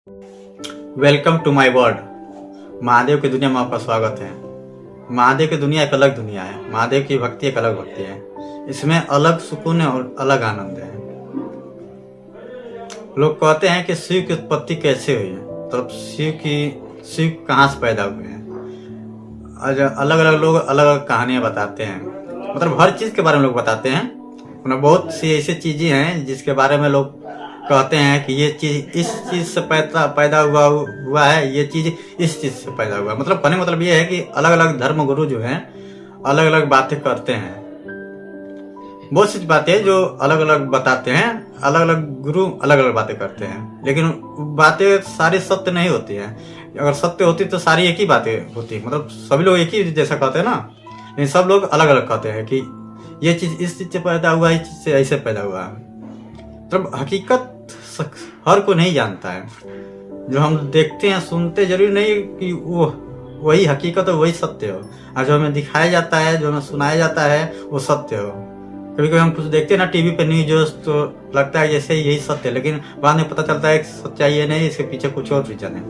Welcome to my world. Mahadev की दुनिया में आपका स्वागत है। महादेव की दुनिया एक अलग दुनिया है। महादेव की भक्ति एक अलग भक्ति है। इसमें अलग सुकून है और अलग आनंद है। लोग कहते हैं कि शिव की उत्पत्ति कैसे हुई है, तो शिव कहाँ से पैदा हुए हैं। अलग अलग लोग अलग अलग कहानियां बताते हैं, मतलब हर चीज के बारे में लोग बताते हैं। बहुत सी ऐसी चीजें हैं जिसके बारे में लोग कहते हैं कि ये चीज इस चीज से पैदा हुआ है, ये चीज इस चीज से पैदा हुआ। मतलब कहने मतलब ये है कि अलग अलग धर्म गुरु जो हैं अलग अलग बातें करते हैं। बहुत सी बातें जो अलग अलग बताते हैं, अलग अलग गुरु अलग अलग बातें करते हैं, लेकिन बातें सारी सत्य नहीं होती हैं। अगर सत्य होती तो सारी एक ही बातें होती, मतलब सभी लोग एक ही जैसा कहते हैं ना, लेकिन सब लोग अलग अलग कहते हैं कि ये चीज इस चीज से पैदा हुआ, इस चीज से ऐसे पैदा हुआ। मतलब हकीकत हर को नहीं जानता है। जो हम देखते हैं सुनते जरूरी नहीं कि वो वही हकीकत हो, वही सत्य हो, और जो हमें दिखाया जाता है, जो हमें सुनाया जाता है वो सत्य हो। कभी कभी हम कुछ देखते हैं ना टीवी पे न्यूज, तो लगता है जैसे यही सत्य है, लेकिन बाद में पता चलता है सच्चाई ये नहीं, इसके पीछे कुछ और रीजन है।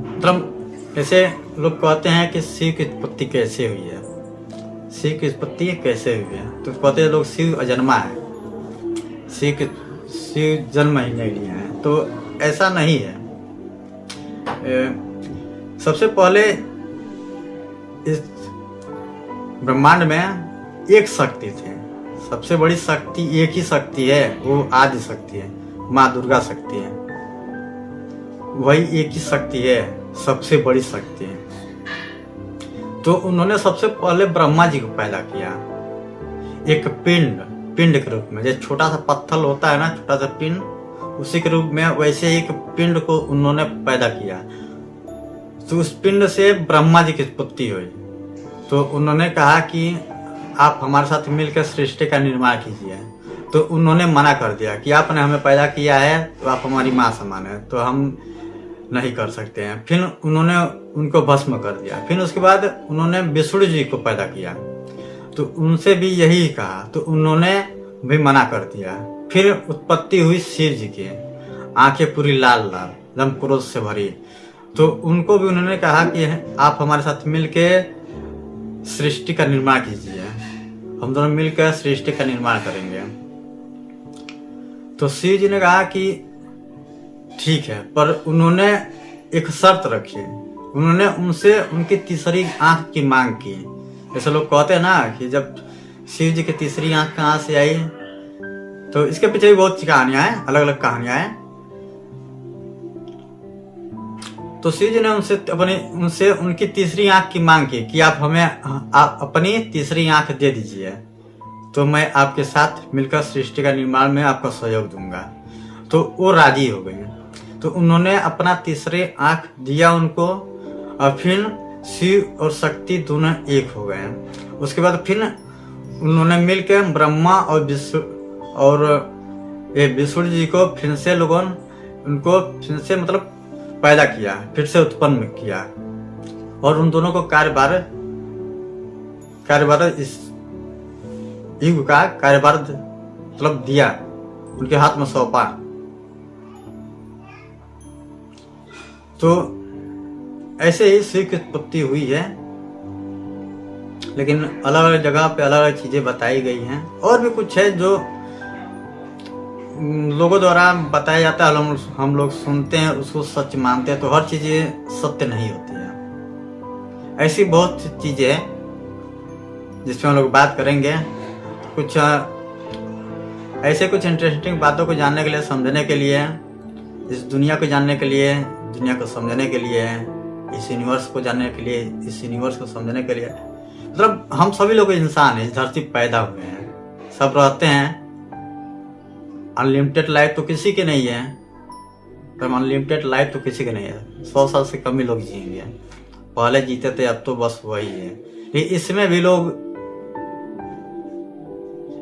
मतलब ऐसे लोग कहते हैं कि शिव की उत्पत्ति कैसे हुई है, शिव की उत्पत्ति कैसे हुई है, तो कहते हैं लोग शिव अजन्मा है, शिव जन्म ही नहीं लिया है। तो ऐसा नहीं है। सबसे पहले इस ब्रह्मांड में एक शक्ति थी, सबसे बड़ी शक्ति एक ही शक्ति है, वो आदि शक्ति है, माँ दुर्गा शक्ति है। वही एक ही शक्ति है, सबसे बड़ी शक्ति है। तो उन्होंने सबसे पहले ब्रह्मा जी को पैदा किया, एक पिंड के रूप में। जैसे छोटा सा पत्थर होता है ना, छोटा सा पिंड, उसी के रूप में वैसे एक पिंड को उन्होंने पैदा किया। तो उस पिंड से ब्रह्मा जी की उत्पत्ति हुई। तो उन्होंने कहा कि आप हमारे साथ मिलकर सृष्टि का निर्माण कीजिए। तो उन्होंने मना कर दिया कि आपने हमें पैदा किया है तो आप हमारी माँ समान है, तो हम नहीं कर सकते हैं। फिर उन्होंने उनको भस्म कर दिया। फिर उसके बाद उन्होंने विष्णु जी को पैदा किया, तो उनसे भी यही कहा, तो उन्होंने भी मना कर दिया। फिर उत्पत्ति हुई शिव जी की, आंखें पूरी लाल लाल, एकदम क्रोध से भरी। तो उनको भी उन्होंने कहा कि आप हमारे साथ मिलके सृष्टि का निर्माण कीजिए, हम दोनों मिलकर सृष्टि का निर्माण करेंगे। तो शिव जी ने कहा कि ठीक है, पर उन्होंने एक शर्त रखी। उन्होंने उनसे उनकी तीसरी आंख की मांग की। जैसे लोग कहते हैं ना कि जब शिव जी की तीसरी आंख कहाँ से आई, तो इसके पीछे भी बहुत सी कहानियां हैं, अलग अलग कहानियां हैं। तो शिव जी ने उनसे उनकी तीसरी आंख की मांग की कि आप हमें अपनी तीसरी आंख दे दीजिए, तो मैं आपके साथ मिलकर सृष्टि का निर्माण में आपका सहयोग दूंगा। तो वो राजी हो गए। तो उन्होंने अपना तीसरी आंख दिया उनको, और फिर शिव और शक्ति दोनों एक हो गए। उसके बाद फिर उन्होंने मिलकर ब्रह्मा और विष्णु जी को फिर से उनको फिर से मतलब पैदा किया, फिर से उत्पन्न किया, और उन दोनों को कार्यभार इस युग का कार्यभार मतलब दिया, उनके हाथ में सौंपा। तो ऐसे ही शिव की उत्पत्ति हुई है, लेकिन अलग अलग जगह पे अलग अलग चीजें बताई गई हैं। और भी कुछ है जो लोगों द्वारा बताया जाता है, हम लोग सुनते हैं, उसको सच मानते हैं। तो हर चीज सत्य नहीं होती है। ऐसी बहुत सी चीजें हैं जिसमें हम लोग बात करेंगे। कुछ ऐसे कुछ इंटरेस्टिंग बातों को जानने के लिए, समझने के लिए, इस दुनिया को जानने के लिए, दुनिया को समझने के लिए, इस यूनिवर्स को जानने के लिए, इस यूनिवर्स को समझने के लिए। मतलब हम सभी लोग इंसान हैं, इस धरती पैदा हुए हैं, सब रहते हैं। अनलिमिटेड लाइफ तो किसी की नहीं है, तो अनलिमिटेड लाइफ तो किसी की नहीं है। 100 साल से कम ही लोग जिएंगे। पहले जीते थे, अब तो बस वही है। लेकिन इसमें भी लोग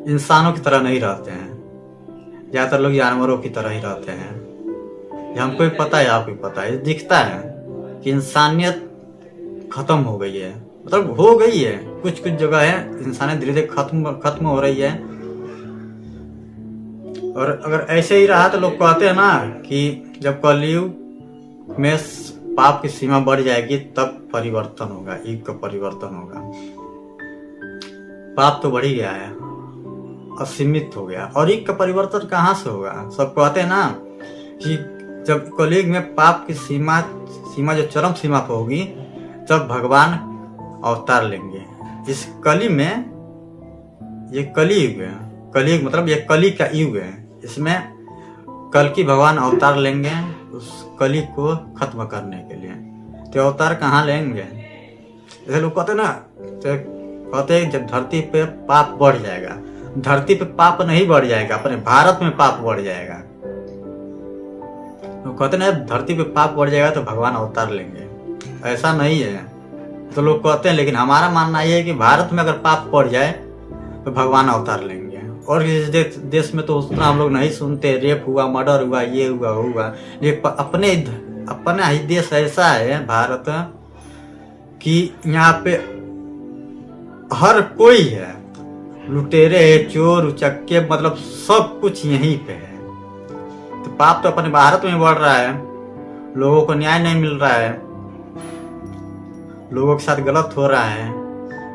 इंसानों की तरह नहीं रहते हैं, ज्यादातर लोग जानवरों की तरह ही रहते हैं। ये हमको भी पता है, आपको भी पता है। दिखता है कि इंसानियत खत्म हो गई है, मतलब हो गई है। कुछ कुछ जगह है इंसानियत धीरे धीरे खत्म हो रही है। और अगर ऐसे ही रहा तो लोग कहते हैं ना कि जब कलयुग में पाप की सीमा बढ़ जाएगी तब परिवर्तन होगा, युग का परिवर्तन होगा। पाप तो बढ़ ही गया है, असीमित हो गया, और युग का परिवर्तन कहाँ से होगा? सब कहते हैं ना कि जब कलयुग में पाप की सीमा जो चरम सीमा पर होगी तब भगवान अवतार लेंगे। इस कली में, ये कलयुग है, कलयुग मतलब ये कली का युग है, इसमें कल की भगवान अवतार लेंगे उस कली को खत्म करने के लिए। तो अवतार कहाँ लेंगे? जैसे लोग कहते हैं ना, तो कहते हैं जब धरती पे पाप बढ़ जाएगा, धरती पे पाप नहीं बढ़ जाएगा, अपने भारत में पाप बढ़ जाएगा। लोग कहते हैं ना धरती पे पाप बढ़ जाएगा तो भगवान अवतार लेंगे, ऐसा नहीं है। तो लोग कहते हैं, लेकिन हमारा मानना यह है कि भारत में अगर पाप बढ़ जाए तो भगवान अवतार लेंगे। और इस देश में तो उतना हम लोग नहीं सुनते, रेप हुआ, मर्डर हुआ, ये हुआ। लेकिन अपना ही देश ऐसा है भारत कि यहाँ पे हर कोई है, लुटेरे, चोर, उचक्के, मतलब सब कुछ यहीं पे है। तो पाप तो अपने भारत में बढ़ रहा है, लोगों को न्याय नहीं मिल रहा है, लोगों के साथ गलत हो रहा है,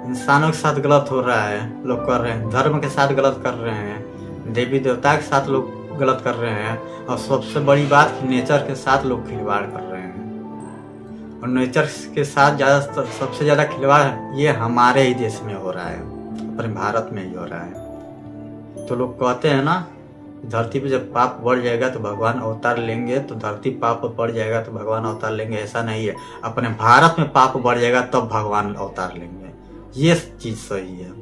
इंसानों के साथ गलत हो रहा है, लोग कर रहे हैं, धर्म के साथ गलत कर रहे हैं, देवी देवता के साथ लोग गलत कर रहे हैं, और सबसे बड़ी बात नेचर के साथ लोग खिलवाड़ कर रहे हैं। और नेचर के साथ सबसे ज्यादा खिलवाड़ ये हमारे ही देश में हो रहा है, अपने भारत में ही हो रहा है। तो लोग कहते हैं ना, धरती पे जब पाप बढ़ जाएगा तो भगवान अवतार लेंगे, तो धरती पाप बढ़ जाएगा तो भगवान अवतार लेंगे, ऐसा नहीं है। अपने भारत में पाप बढ़ जाएगा तब भगवान अवतार लेंगे, ये चीज सही है।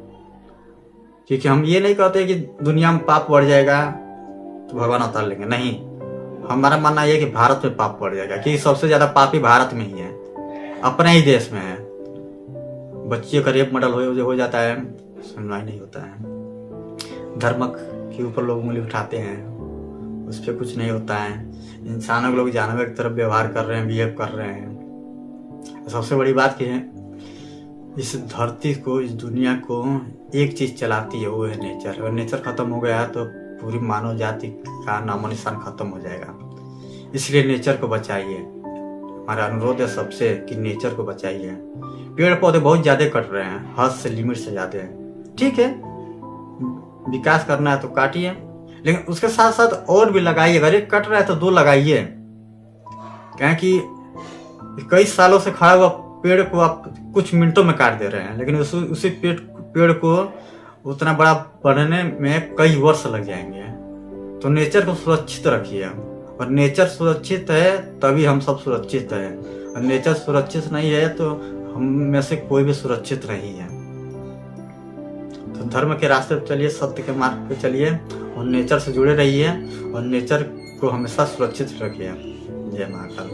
क्योंकि हम ये नहीं कहते कि दुनिया में पाप बढ़ जाएगा तो भगवान अवतार लेंगे, नहीं। हमारा मानना यह कि भारत में पाप बढ़ जाएगा, क्योंकि सबसे ज्यादा पापी भारत में ही है, अपने ही देश में है। बच्चियों का रेप मर्डर हो जाता है, सुनवाई नहीं होता है। धर्म के ऊपर लोग उंगली उठाते हैं, उस पर कुछ नहीं होता है। इंसानों के लोग जानवर की तरफ व्यवहार कर रहे हैं, बिहेव कर रहे हैं। सबसे बड़ी बात की है, इस धरती को, इस दुनिया को एक चीज चलाती है, वो है नेचर। अगर नेचर खत्म हो गया तो पूरी मानव जाति का नामो निशान खत्म हो जाएगा। इसलिए नेचर को बचाइए, हमारा अनुरोध है सबसे कि नेचर को बचाइए। पेड़ पौधे बहुत ज्यादा कट रहे हैं, हद से, लिमिट से ज्यादा है। ठीक है, विकास करना है तो काटिए, लेकिन उसके साथ साथ और भी लगाइए। अगर एक कट रहा है तो 2 लगाइए, क्योंकि कई सालों से खड़ा हुआ पेड़ को आप कुछ मिनटों में काट दे रहे हैं, लेकिन उसी पेड़ को उतना बड़ा बढ़ने में कई वर्ष लग जाएंगे। तो नेचर को सुरक्षित रखिए, और नेचर सुरक्षित है तभी हम सब सुरक्षित है, और नेचर सुरक्षित नहीं है तो हम में से कोई भी सुरक्षित नहीं है। तो धर्म के रास्ते पर चलिए, सत्य के मार्ग पे चलिए, और नेचर से जुड़े रहिए, और नेचर को हमेशा सुरक्षित रखिए। जय महाकाल।